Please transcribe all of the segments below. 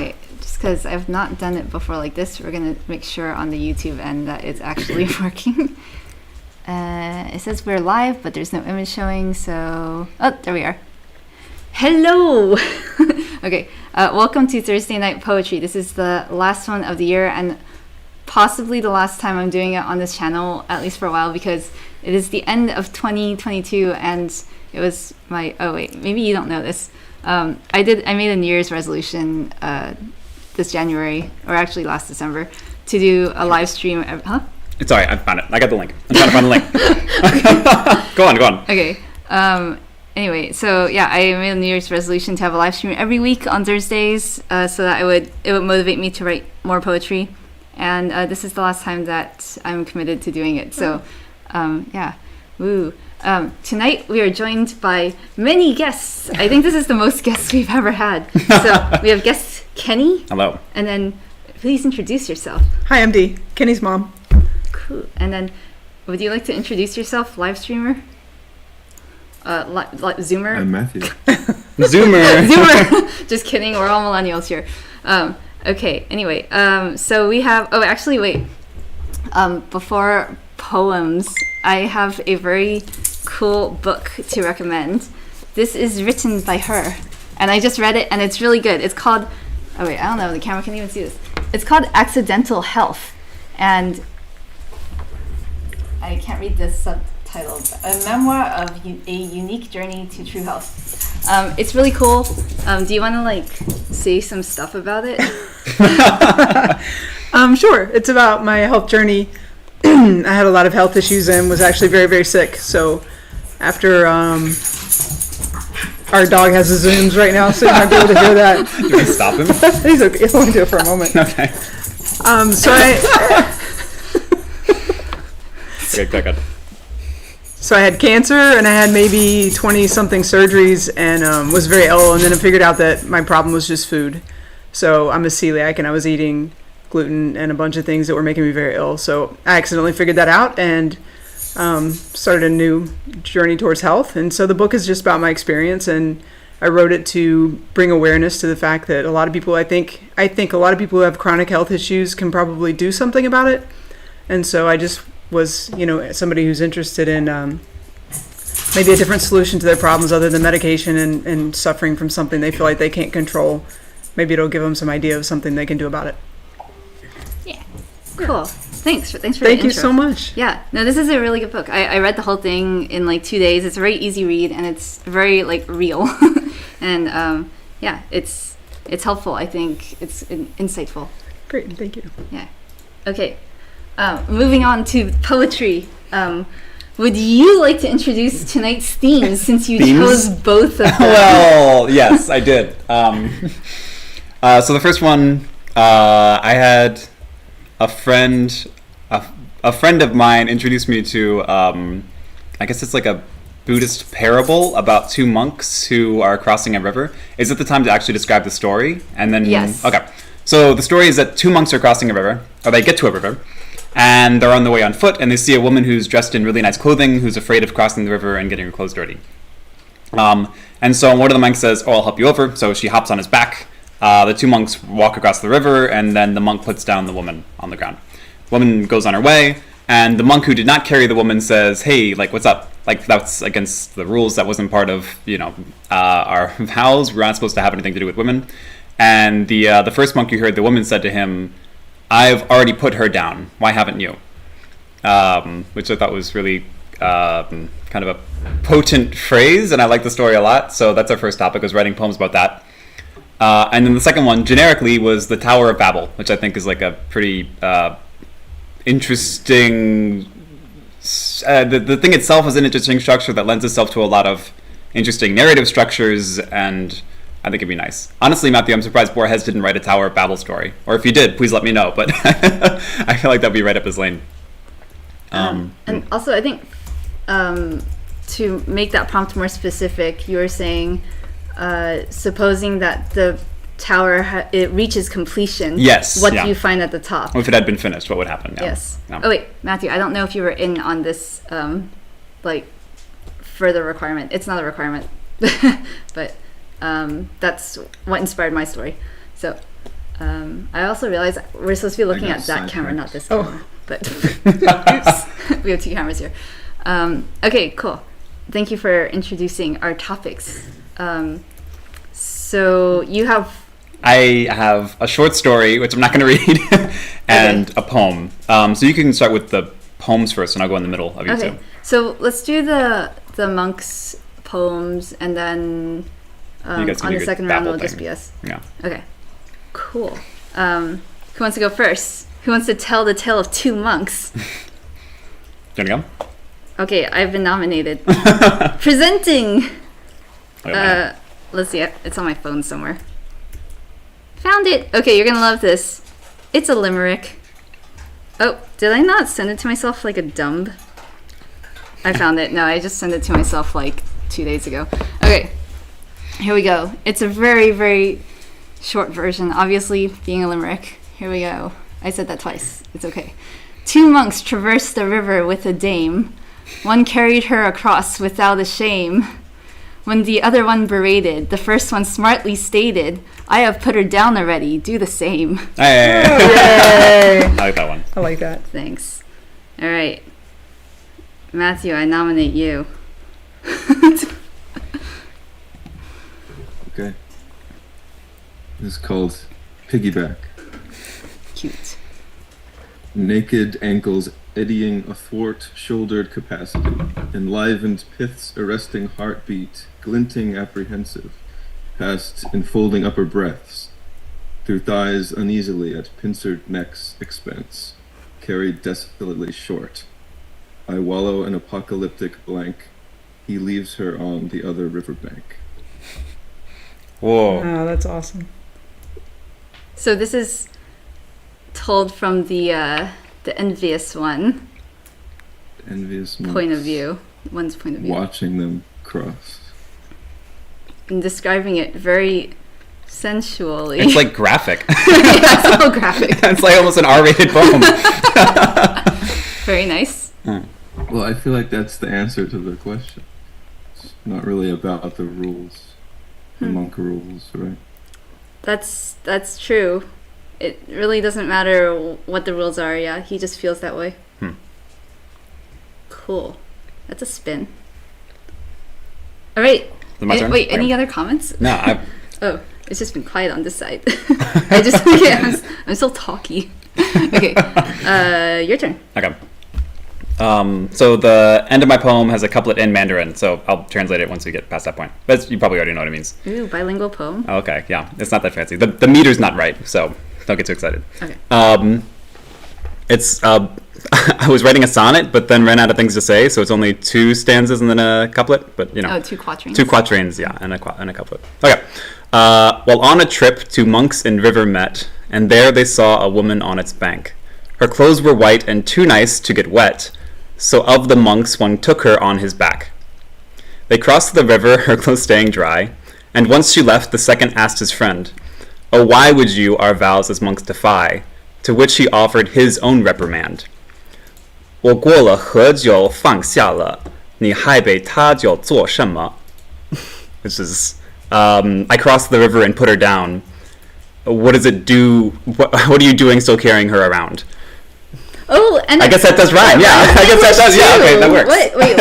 Okay, just because I've not done it before like this, we're going to make sure on the YouTube end that it's actually working. It says we're live, but there's no image showing, so... Oh, there we are. Hello! Okay, welcome to Thursday Night Poetry. This is the last one of the year, and possibly the last time I'm doing it on this channel, at least for a while, because it is the end of 2022, and it was my... Oh, wait, maybe you don't know this. I made a New Year's resolution this January, or actually last December, to do a live stream. Huh? It's alright, I found it. I got the link. I'm trying to find the link. Go on. Okay. Anyway, so yeah, I made a New Year's resolution to have a live stream every week on Thursdays, so that it would motivate me to write more poetry. And this is the last time that I'm committed to doing it. So, yeah, woo. Tonight we are joined by many guests. I think this is the most guests we've ever had. So we have guest Kenny. Hello. And then please introduce yourself. Hi, I'm Dee, Kenny's mom. Cool. And then would you like to introduce yourself, live streamer? Zoomer? I'm Matthew. Zoomer. Just kidding. We're all millennials here. Okay. Anyway, so we have... Oh, actually, wait. Before poems, I have a very cool book to recommend. This is written by her, and I just read it, and it's really good. It's called... Oh, wait. I don't know. The camera can even see this. It's called Accidental Health, and I can't read this subtitle. A memoir of a unique journey to true health. It's really cool. Do you want to say some stuff about it? Sure. It's about my health journey. I had a lot of health issues and was actually very, very sick. So after our dog has his zooms right now, so you might be able to hear that. Do we stop him? He's okay. He'll only do it for a moment. Okay. So I had cancer, and I had maybe 20-something surgeries, and was very ill, and then I figured out that my problem was just food. So I'm a celiac, and I was eating gluten and a bunch of things that were making me very ill. So I accidentally figured that out and started a new journey towards health. And so the book is just about my experience, and I wrote it to bring awareness to the fact that a lot of people, I think a lot of people who have chronic health issues can probably do something about it. And so I just was, somebody who's interested in maybe a different solution to their problems other than medication and suffering from something they feel like they can't control. Maybe it'll give them some idea of something they can do about it. Yeah. Cool. Thanks for the intro. Thank you so much. Yeah. No, this is a really good book. I read the whole thing in 2 days. It's a very easy read, and it's very real. And yeah, it's helpful. I think it's insightful. Great. Thank you. Yeah. Okay. Moving on to poetry. Would you like to introduce tonight's themes since you chose both of them? Well, yes, I did. So the first one, I had a friend of mine introduced me to, I guess it's like a Buddhist parable about two monks who are crossing a river. Is it the time to actually describe the story? And then, yes. Okay. So the story is that two monks are crossing a river, or they get to a river, and they're on the way on foot, and they see a woman who's dressed in really nice clothing, who's afraid of crossing the river and getting her clothes dirty. And so one of the monks says, "Oh, I'll help you over." So she hops on his back. The two monks walk across the river, and then the monk puts down the woman on the ground. The woman goes on her way, and the monk who did not carry the woman says, "Hey, what's up? That's against the rules. That wasn't part of, our vows. We're not supposed to have anything to do with women." And the first monk you heard, the woman said to him, "I've already put her down. Why haven't you?" Which I thought was really kind of a potent phrase, and I like the story a lot. So that's our first topic, was writing poems about that. And then the second one, generically, was the Tower of Babel, which I think is a pretty interesting... the thing itself is an interesting structure that lends itself to a lot of interesting narrative structures, and I think it'd be nice. Honestly, Matthew, I'm surprised Borges didn't write a Tower of Babel story. Or if he did, please let me know. But I feel like that'd be right up his lane. And also, I think to make that prompt more specific, you were saying, supposing that the tower it reaches completion. Yes. What do you find at the top? If it had been finished, what would happen? Yeah. Yes. Yeah. Oh wait, Matthew, I don't know if you were in on this further requirement. It's not a requirement, but that's what inspired my story. So, I also realized we're supposed to be looking at that camera, not this camera. But oops, we have 2 cameras here. Okay, cool. Thank you for introducing our topics. So you have... I have a short story, which I'm not going to read, and a poem. So you can start with the poems first, and I'll go in the middle of you two. So let's do the monks' poems, and then on the second round it'll just be us. Yeah. Okay. Cool. Who wants to go first? Who wants to tell the tale of 2 monks? Do you want to go? Okay, I've been nominated. Presenting! Let's see it. It's on my phone somewhere. Found it! Okay, you're gonna love this. It's a limerick. Oh, did I not send it to myself like a dumb? I found it. No, I just sent it to myself like 2 days ago. Okay, here we go. It's a very, very short version. Obviously, being a limerick. Here we go. I said that twice. It's okay. 2 monks traversed the river with a dame. One carried her across without a shame. When the other one berated, the first one smartly stated, I have put her down already, do the same. Hey. Yay. I like that one. I like that. Thanks. All right. Matthew, I nominate you. Okay. This is called Piggyback. Cute. Naked ankles eddying athwart shouldered capacity, enlivened Pith's arresting heartbeat, glinting apprehensive, past enfolding upper breaths, through thighs uneasily at pincered neck's expense, carried desolately short. I wallow an apocalyptic blank, he leaves her on the other riverbank. Whoa. Oh, that's awesome. So this is told from the envious one Envious point of monks view. One's point of view. watching them cross. And describing it very sensually. It's like graphic. Yeah, it's all graphic. It's like almost an R-rated poem. Very nice. Well, I feel like that's the answer to the question. It's not really about the rules, the monk rules, right? That's true. It really doesn't matter what the rules are. Yeah, he just feels that way. Cool. That's a spin. All right. Is it my turn? Wait, Okay. any other comments? No, Oh, it's just been quiet on this side. I just I'm still talky. Okay. Your turn. Okay. So the end of my poem has a couplet in Mandarin, so I'll translate it once we get past that point. But you probably already know what it means. Ooh, bilingual poem. Okay, yeah, it's not that fancy. The meter's not right, so don't get too excited. Okay. It's I was writing a sonnet, but then ran out of things to say, so it's only 2 stanzas and then a couplet. But you know, Oh, 2 quatrains. 2 quatrains, yeah, and a couplet. Okay. While on a trip, 2 monks in river met, and there they saw a woman on its bank. Her clothes were white and too nice to get wet, so of the monks one took her on his back. They crossed the river, her clothes staying dry, and once she left, the second asked his friend, "Oh, why would you our vows as monks defy?" To which he offered his own reprimand. 我过了河就放下了，你害被他就做什么? Which is, I crossed the river and put her down. What does it do? What are you doing still carrying her around? Oh, and I guess that does rhyme. Yeah, I guess that does. Yeah, okay, that works. Wait,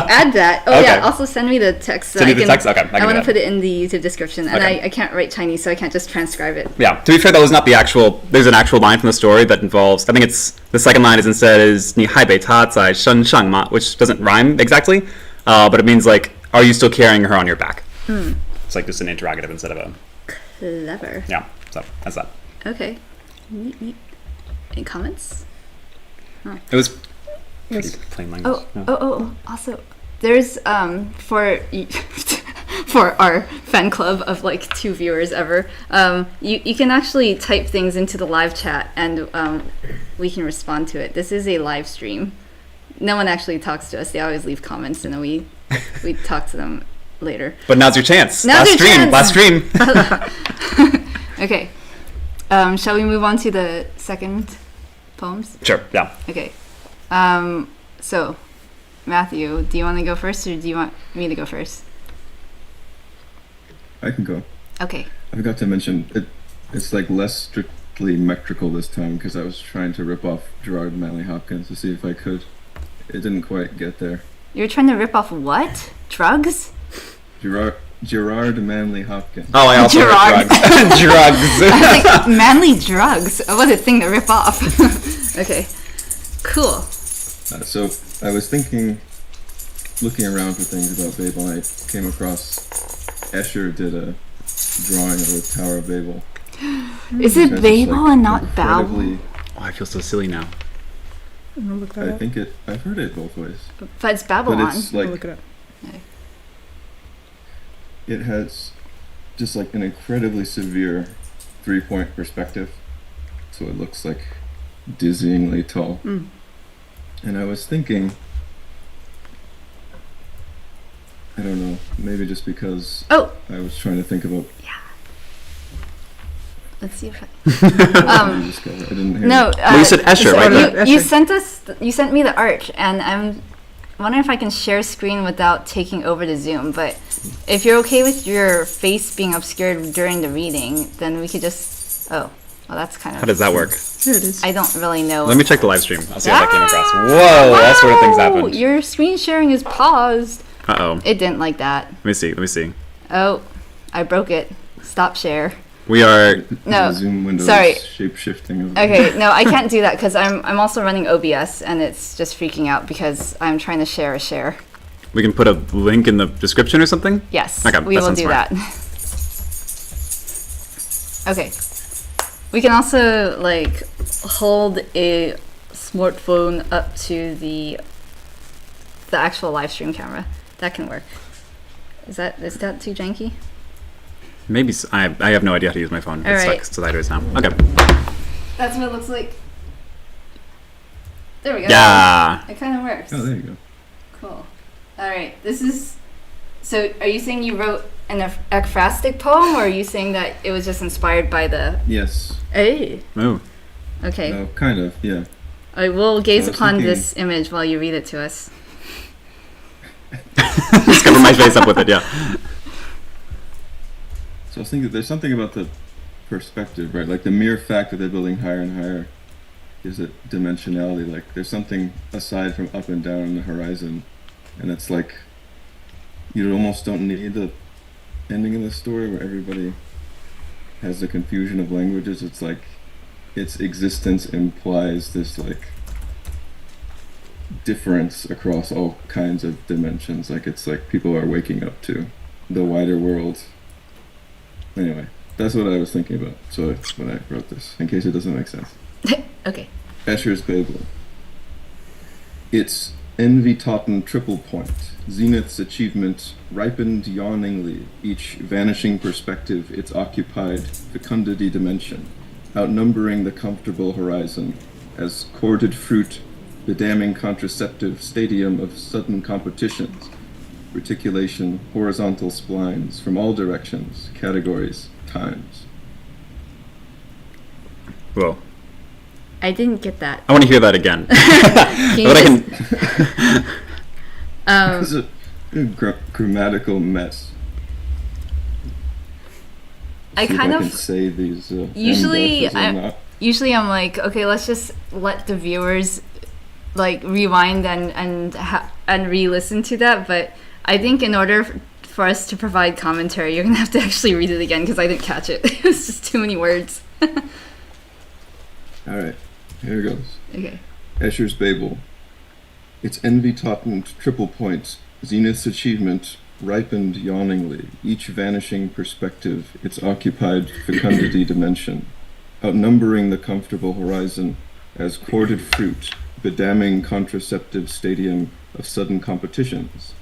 add that. Oh Okay. yeah. Also send me the text. Send you the text? Okay, I can I do want to that. put it in the YouTube description, and Okay. I can't write Chinese, so I can't just transcribe it. Yeah, to be fair, that was not the actual. There's an actual line from the story that involves. I think it's the second line is instead is 你害被他在身上吗, which doesn't rhyme exactly, but it means like, are you still carrying her on your back? It's like just an interrogative instead of a. Clever. Yeah, so that's that. Okay. Neat. Any comments? It was pretty plain language. Yeah. Oh. Also, there's for for our fan club of like 2 viewers ever. You can actually type things into the live chat, and we can respond to it. This is a live stream. No one actually talks to us. They always leave comments, and then we talk to them later. But now's your chance. Now's your chance. Last stream. Okay. Shall we move on to the second poems? Sure. Yeah. Okay. So, Matthew, do you want to go first, or do you want me to go first? I can go. Okay. I forgot to mention, It's like less strictly metrical this time because I was trying to rip off Gerard Manley Hopkins to see if I could. It didn't quite get there. You're trying to rip off what? Drugs? Gerard Manley Hopkins. Oh, I also Gerard. heard drugs. Drugs. I was like, manly drugs. Oh, what a thing to rip off. Okay, cool. So I was looking around for things about Babel, and I came across Escher did a drawing of the Tower of Babel. Is it It's Babel like and not Babel? incredibly- Oh, I feel so silly now. I'm gonna look that I up. think I've heard it both ways. But it's Babylon. But it's I'll like look it up. it has just like an incredibly severe 3-point perspective, so it looks like dizzyingly tall. Mm. And I was thinking, I don't know, maybe just because Oh, I was trying to think about. let's see if I... I didn't hear No, it. Well, you said Escher, right? Escher. you sent me the art, and I'm wondering if I can share screen without taking over the Zoom. But if you're okay with your face being obscured during the reading, then we could just. Oh, well, that's kind of. How does that work? Here it is. I don't really know. Let me check the live stream. I'll see how that came across. Whoa, all sort of things happened. Your screen sharing is paused. Uh-oh. It didn't like that. Let me see. Oh, I broke it. Stop share. We are... No, The Zoom window sorry. is shape-shifting. Okay, no, I can't do that because I'm also running OBS and it's just freaking out because I'm trying to share a share. We can put a link in the description or something? Yes, Okay, we that will sounds do smart. that. Okay. We can also like hold a smartphone up to the actual live stream camera. That can work. Is that too janky? Maybe... I have no idea how to use my phone. All It's right. stuck sideways now. Okay. That's what it looks like. There we go. Yeah. It kind of works. Oh, there you go. Cool. All right. This is. So, are you saying you wrote an ekphrastic poem, or are you saying that it was just inspired by the? Yes. Hey. Oh. Okay. No, kind of, yeah. I will gaze I was upon thinking- this image while you read it to us. Just cover my face up with it, yeah. So I was thinking there's something about the perspective, right? Like the mere fact that they're building higher and higher gives it dimensionality. Like there's something aside from up and down on the horizon, and it's like you almost don't need the ending of the story where everybody has the confusion of languages. It's like its existence implies this like difference across all kinds of dimensions. Like it's like people are waking up to the wider world. Anyway, that's what I was thinking about. So when I wrote this, in case it doesn't make sense. Okay. Escher's Babel. Its envy-taughten triple point, zenith's achievement, ripened yawningly, each vanishing perspective, its occupied fecundity dimension, outnumbering the comfortable horizon, as corded fruit, the damning contraceptive stadium of sudden competitions, reticulation, horizontal splines from all directions, categories, times. Whoa. I didn't get that. I want to hear that again. Can you But I just- can... It's a grammatical mess. I See if kind I of can say these. usually end breaths or not. usually I'm like, okay, let's just let the viewers like rewind and re-listen to that. But I think in order for us to provide commentary, you're gonna have to actually read it again because I didn't catch it. It was just too many words. All right, here goes. Okay. Escher's Babel. Its envy-taughten triple point, zenith's achievement, ripened yawningly, each vanishing perspective, its occupied fecundity dimension, outnumbering the comfortable horizon, as corded fruit, bedamming contraceptive stadium of sudden competitions,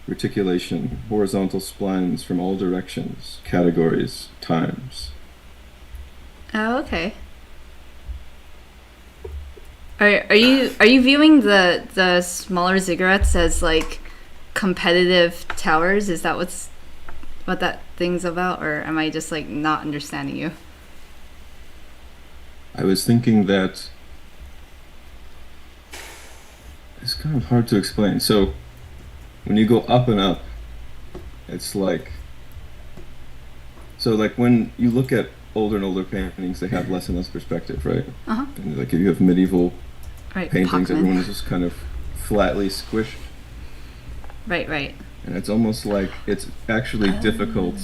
reticulation, horizontal splines from all directions, categories, times. Oh, okay. Are you viewing the smaller ziggurats as like competitive towers? Is that what that thing's about, or am I just like not understanding you? I was thinking that it's kind of hard to explain. So when you go up and up, it's like, so like when you look at older and older paintings, they have less and less perspective, right? Uh-huh. And like if you have medieval Right. paintings, Pockman. everyone is just kind of flatly squished. Right. And it's almost like it's actually difficult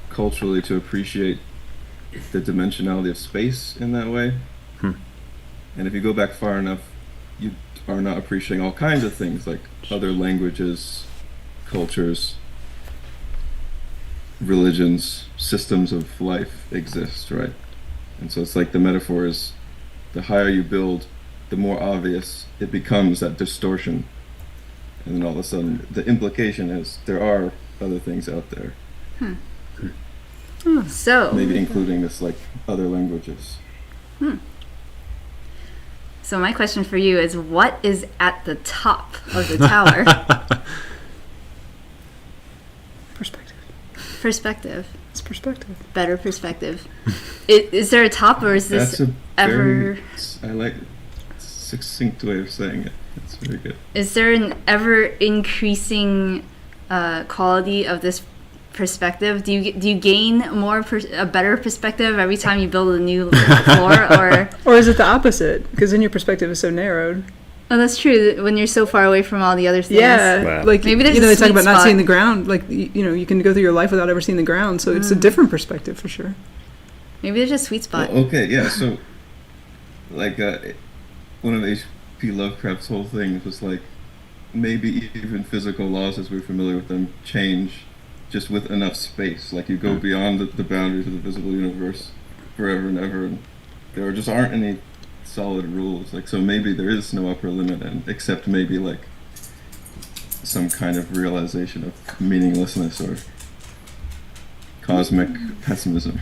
culturally to appreciate the dimensionality of space in that way. And if you go back far enough, you are not appreciating all kinds of things like other languages, cultures, religions, systems of life exist, right? And so it's like the metaphor is the higher you build, the more obvious it becomes that distortion. And then all of a sudden, the implication is there are other things out there, So, maybe including this like other languages. so my question for you is, what is at the top of the tower? Perspective. Perspective. It's perspective. Better perspective. Is there a top, or is That's this a ever... I like succinct way of saying it. That's very good. Is there an ever increasing quality of this perspective? Do you gain a better perspective every time you build a new floor, or? Or is it the opposite? Because then your perspective is so narrowed. Oh, that's true. When you're so far away from all the other things. Yeah, Wow. like Maybe there's you know, a they talk sweet about not spot. seeing the ground. Like you can go through your life without ever seeing the ground. So it's a different perspective for sure. Maybe there's a sweet spot. Well, okay, yeah. So, like, one of H.P. Lovecraft's whole things was like, maybe even physical laws as we're familiar with them change just with enough space. Like you go beyond the boundaries of the visible universe forever and ever, and there just aren't any solid rules. Like, so maybe there is no upper limit, and except maybe like some kind of realization of meaninglessness or cosmic pessimism.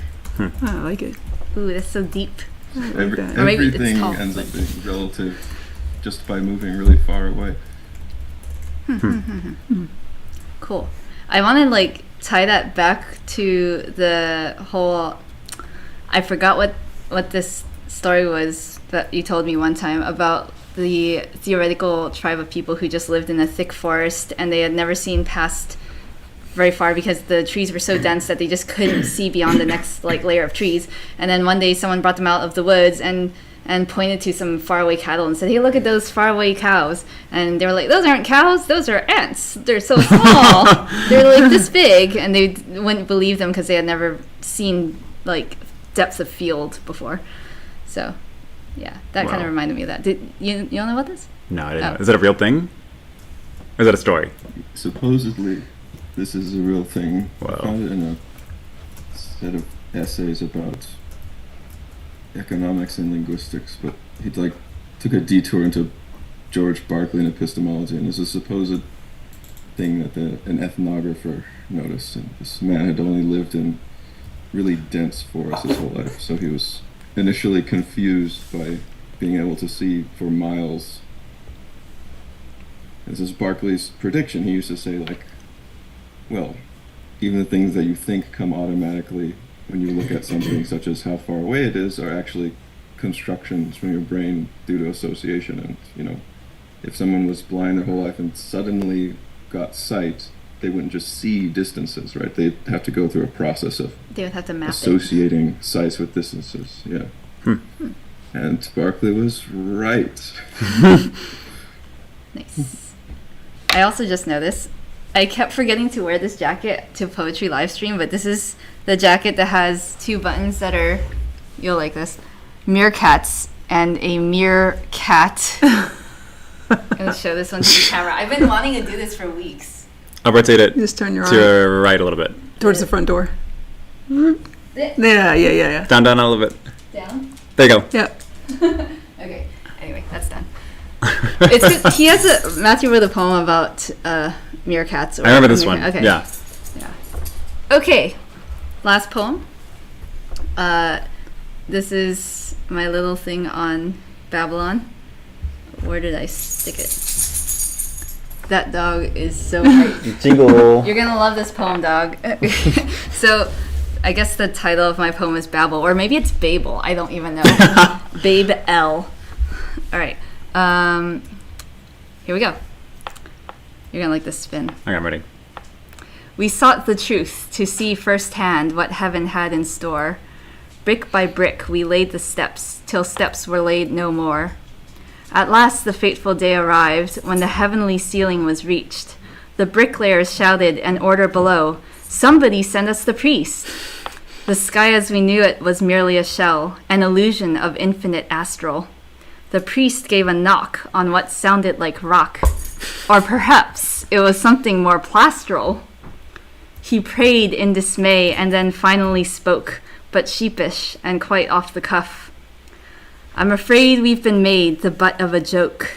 I like it. Ooh, that's so deep. I like that. Or maybe it's Everything tall, ends up but- being relative just by moving really far away. Cool. I want to like tie that back to the whole. I forgot what this story was that you told me one time about the theoretical tribe of people who just lived in a thick forest and they had never seen past very far because the trees were so dense that they just couldn't see beyond the next like layer of trees. And then one day someone brought them out of the woods and pointed to some faraway cattle and said, "Hey, look at those faraway cows." And they were like, "Those aren't cows, those are ants. They're so small. They're like this big." And they wouldn't believe them because they had never seen like depths of field before. So yeah, that kind Wow. of reminded me of that. Did you know about this? No, I didn't Oh. know. Is that a real thing? Or is that a story? Supposedly, this is a real thing. Wow. I found it in a set of essays about economics and linguistics, but he like took a detour into George Berkeley and epistemology, and there's a supposed thing that an ethnographer noticed, and this man had only lived in really dense forests his whole life, so he was initially confused by being able to see for miles. This is Berkeley's prediction. He used to say, like, well, even the things that you think come automatically when you look at something, such as how far away it is, are actually constructions from your brain due to association. And, you know, if someone was blind their whole life and suddenly got sight, they wouldn't just see distances, right? They'd have to go through a process of They would have to map it. associating sights with distances. Yeah. And Berkeley was right. Nice. I also just noticed I kept forgetting to wear this jacket to poetry live stream, but this is the jacket that has two buttons that are, you'll like this, meerkats and a meerkat. I'm gonna show this one to the camera. I've been wanting to do this for weeks. I'll rotate it You just turn your to arm your right a little bit. towards the front door. Yeah. Down a little bit. Down. There you go. Yeah. Okay. Anyway, that's done. It's 'cause he has a Matthew wrote a poem about meerkats. Or I remember this one. Okay. Yeah. Okay, last poem. This is my little thing on Babylon. Where did I stick it? That dog is so hyped. Jingle. You're gonna love this poem, dog. So, I guess the title of my poem is Babel, or maybe it's Babel. I don't even know. Babe L. All right. Here we go. You're gonna like this spin. Okay, I'm ready. We sought the truth to see firsthand what heaven had in store. brick by brick we laid the steps, till steps were laid no more. At last the fateful day arrived, when the heavenly ceiling was reached. The bricklayers shouted an order below, "Somebody send us the priest!" The sky as we knew it was merely a shell, an illusion of infinite astral. The priest gave a knock on what sounded like rock, or perhaps it was something more plastral. He prayed in dismay and then finally spoke, but sheepish and quite off the cuff. "I'm afraid we've been made the butt of a joke.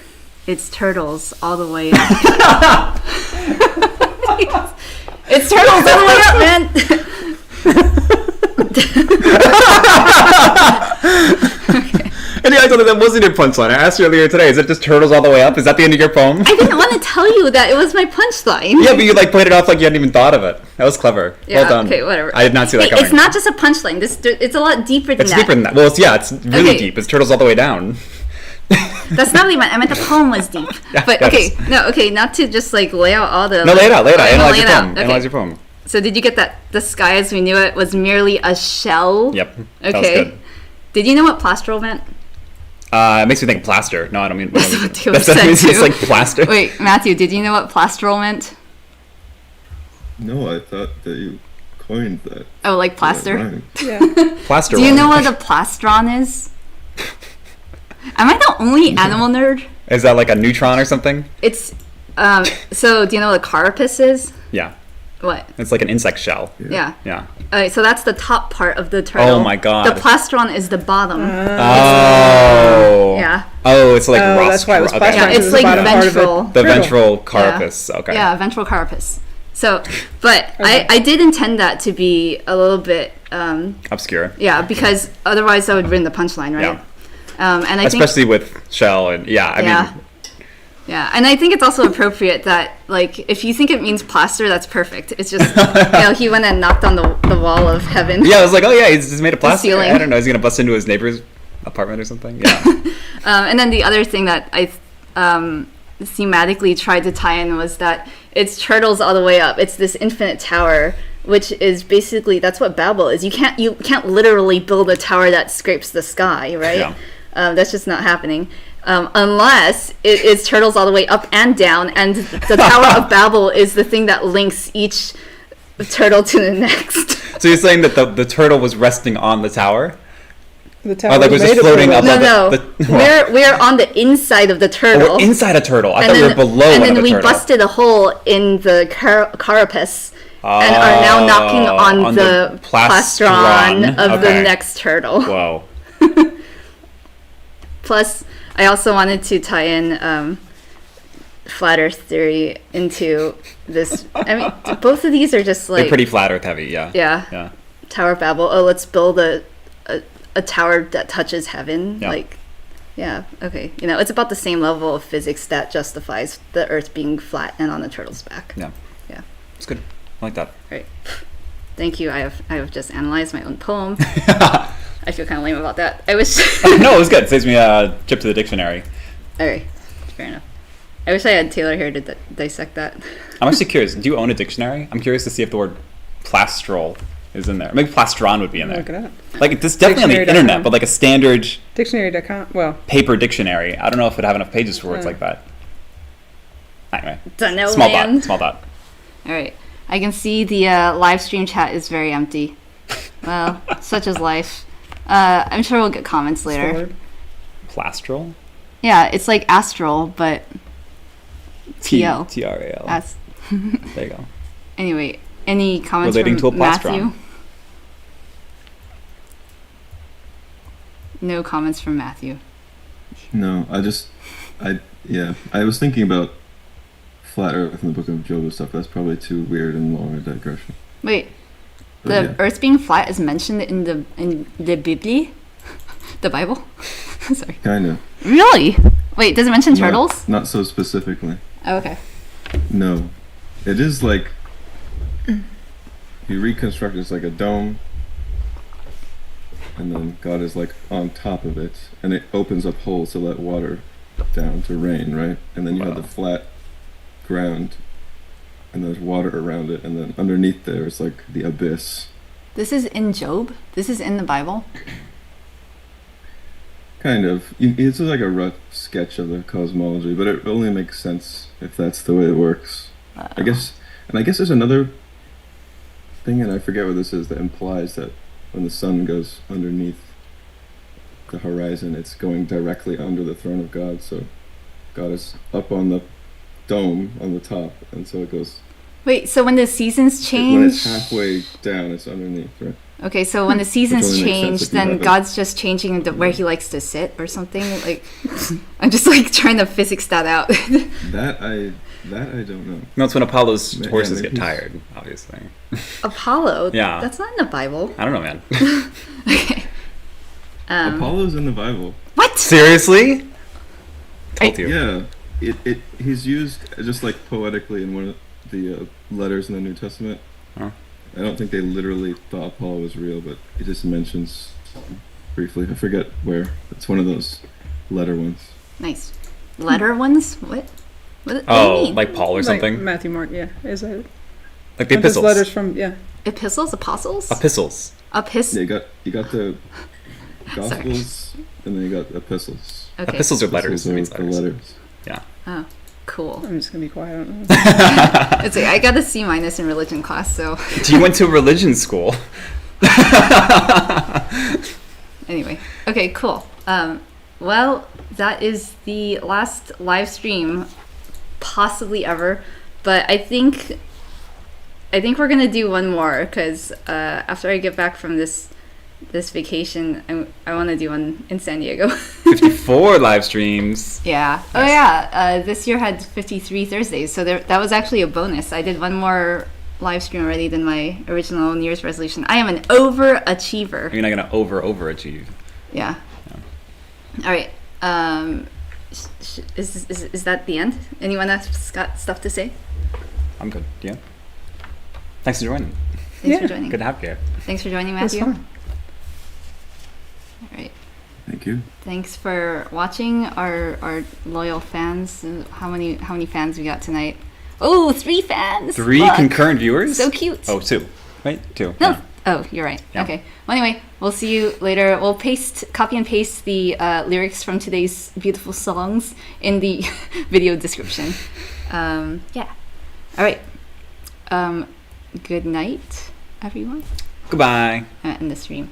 It's turtles all the way up." It's turtles all the way up, man! And I told you that wasn't your punchline. I asked you earlier today, is it just turtles all the way up? Is that the end of your poem? I didn't want to tell you that it was my punchline. Yeah, but you played it off like you hadn't even thought of it. That was clever. Yeah, well done. okay, whatever. I did not see that Hey, coming. it's not just a punchline. It's a lot deeper than It's that. deeper than that. Well, it's really Okay. deep. It's turtles all the way down. That's not what I meant. I meant the poem was deep. Yeah, But that okay, is. not to just lay out all the. No, lay it out. I'm gonna Analyze lay your it out. poem. Okay. Analyze your poem. So did you get that? The sky as we knew it was merely a shell. Yep. That was Okay. good. Did you know what plastral meant? It makes me think plaster. No, I don't mean. That's what Taylor that said means it's too. like plaster. Wait, Matthew, did you know what plastral meant? No, I thought that you coined that. Oh, like plaster? Right. Yeah. Plaster. Do you one. know what a plastron is? Am I the only animal nerd? Is that like a neutron or something? It's so do you know what a carapace is? Yeah. What? It's like an insect shell. Yeah. Yeah. Alright, so that's the top part of the turtle. Oh my God. The plastron is the bottom. Oh. Yeah. Oh, it's like Oh, rust. that's why it was okay. plastron. Yeah, Because it's the like bottom part of it. ventral. The Turtle. ventral carapace. Okay. Yeah, ventral carapace. So, but I did intend that to be a little bit, Obscure. yeah, because otherwise that would ruin the punchline, right? And I think, Especially with shell and I yeah, mean, yeah, and I think it's also appropriate that, like, if you think it means plaster, that's perfect. It's just, he went and knocked on the wall of heaven. yeah, I was like, oh yeah, he's made of plastic. ceiling. I don't know, is he gonna bust into his neighbor's apartment or something? Yeah. And then the other thing that I thematically tried to tie in was that it's turtles all the way up. It's this infinite tower, which is basically, that's what Babel is. You can't literally build a tower that scrapes the sky, right? Yeah. That's just not happening. Unless it is turtles all the way up and down, and the Tower of Babel is the thing that links each turtle to the next. So you're saying that the turtle was resting on the tower? The tower Oh, like it was made just of floating turtles. above No, we're on the inside of the Oh, turtle. we're inside a turtle. I and thought then, we were below and one then of the we turtle. busted a hole in the carapace and are now knocking on the plastron of the Okay. next turtle. Whoa. Plus, I also wanted to tie in flat Earth theory into this. I mean, both of these are just They're like pretty flat Earth heavy, yeah. yeah, Tower of Babel. Oh, let's build a tower that touches heaven. Yeah. Like, yeah, okay. It's about the same level of physics that justifies the Earth being flat and on the turtle's back. Yeah. Yeah. It's good. I like that. Right. Thank you. I have just analyzed my own poem. I feel kind of lame about that. I wish. No, it was good. It saves me a trip to the dictionary. All right. Fair enough. I wish I had Taylor here to dissect that. I'm actually curious. Do you own a dictionary? I'm curious to see if the word plastral is in there. Maybe plastron would be in Look there. it up. Like, this is definitely on the Dictionary.com. internet, but like a standard Dictionary.com. Well, paper dictionary. I don't know if it'd have enough pages for words Yeah. like that. Anyway. Dunno, Small man. dot. Small dot. All right. I can see the live stream chat is very empty. Well, such is life. I'm sure we'll get comments later. forward. Plastral? Yeah, it's like astral, but TL. T-R-A-L. As- There you go. Anyway, any comments Relating to from a plastron. Matthew? No comments from Matthew. No, I was thinking about flat Earth and the Book of Job and stuff. That's probably too weird and long a digression. Wait, But the yeah. Earth being flat is mentioned in the Bible, the Bible. Sorry. Kind of. Really? Wait, does it mention turtles? Not so specifically. Oh, okay. No. It is like, if you reconstruct it, it's like a dome, and then God is like on top of it, and it opens up holes to let water down to rain, right? And then you have Wow. the flat ground, and there's water around it, and then underneath there is like the abyss, This is in Job. This is in the Bible. Kind of. It's like a rough sketch of the cosmology, but it only makes sense if that's the way it works. I guess there's another thing, and I forget what this is, that implies that when the sun goes underneath the horizon, it's going directly under the throne of God. So God is up on the dome on the top, and so it goes. Wait, so when the seasons change, when it's halfway down, it's underneath, right? okay, so when the seasons only makes sense change, if you then have it. God's just changing where he likes to sit or something. Like, I'm just like trying to physics that out. That I don't know. No, it's when Apollo's Yeah, horses maybe get he's- tired, obviously. Apollo. Yeah. That's not in the Bible. I don't know, man. Okay. Apollo's in the Bible. What? Seriously? Told you. Yeah, he's used just like poetically in one of the letters in the New Testament. Huh. I don't think they literally thought Apollo was real, but it just mentions briefly. I forget where. It's one of those letter ones. Nice. Letter ones? What? What do you Oh, mean? like Paul or Like something? Matthew, Mark, yeah. Is that Like the aren't those epistles. letters from, yeah. Epistles? Apostles? Epistles. Yeah, you got the Gospels, and then you got epistles. Okay. Epistles are letters. It Epistles means are the letters. letters. Oh, cool. I'm just going to be quiet. I don't know. It's like, I got a C- in religion class, so You went to a religion school. anyway. Okay, cool. Well, that is the last live stream possibly ever, but I think we're gonna do one more because after I get back from this vacation, I want to do one in San Diego. 54 live streams. Yeah. Oh yeah. This year had 53 Thursdays, so that was actually a bonus. I did one more live stream already than my original New Year's resolution. I am an overachiever. You're not going to overachieve. Yeah. All right. Is that the end? Anyone else got stuff to say? I'm good. Yeah. Thanks for joining. Thanks for Yeah. joining. Good to have you here. Thanks for joining, That's Matthew. fun. All right. Thank you. Thanks for watching, our loyal fans. How many fans we got tonight? Oh, 3 fans. 3 Look. concurrent viewers? So cute. Oh, 2. Right? 2. No. Yeah. Oh, you're right. Yeah. Okay. Well, anyway, we'll see you later. We'll copy and paste the lyrics from today's beautiful songs in the video description. Yeah. All right. Good night, everyone. Goodbye. In the stream.